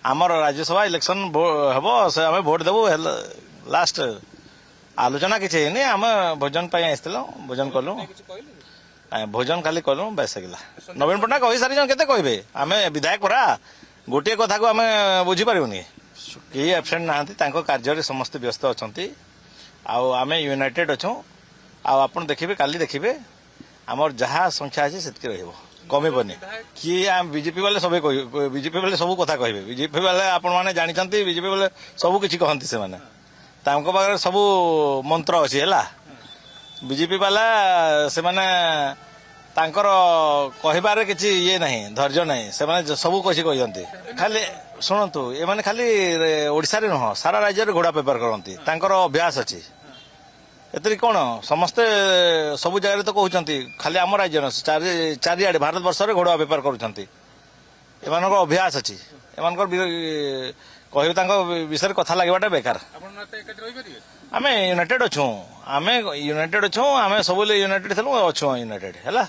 आमर राज्यसभा इलेक्शन हम से आम भोट देवु लास्ट आलोचना किसी आम भोजन भोजन कलु भोजन खाली कलु बेस गला नवीन पट्टनायक कही सारी केते कहे आम विधायक परा गोटे कथा को आम बुझीपारूनी कई एबसेंट ना कार्य समस्त व्यस्त अच्छा आम यूनाइटेड अच्छु आप देखिए काली देखिए आमर जहाँ संख्या अच्छे से कमिबनी किए बीजेपी वाले सब बीजेपी वाले सब कथा कहे बीजेपी वाले आपण मैंने जानते बीजेपी वाले सब किसी कहती से माने पाखे सब मंत्र अच्छी है बीजेपी वाला से माने तांकर कहबार किसी ये नहीं धैर्य नहीं से सब किसी कहते खाली शुणु ये मैंने खाली ओडिशा रे नुह सारा राज्य घोड़ा बेपार करती अभ्यास अच्छी एतरी कौन समस्ते सबु जगह तो कहते खाली आम राज्य चारिआडे भारत वर्ष में घोड़ा बेपार करुँच अभ्यास अच्छी एम कह विषय कथा लगे बेकार आम यूनाइटेड अच्छु आम यूनाइटेड अच्छु आम सब यूनाइटेड थी अच्छु यूनाइटेड है।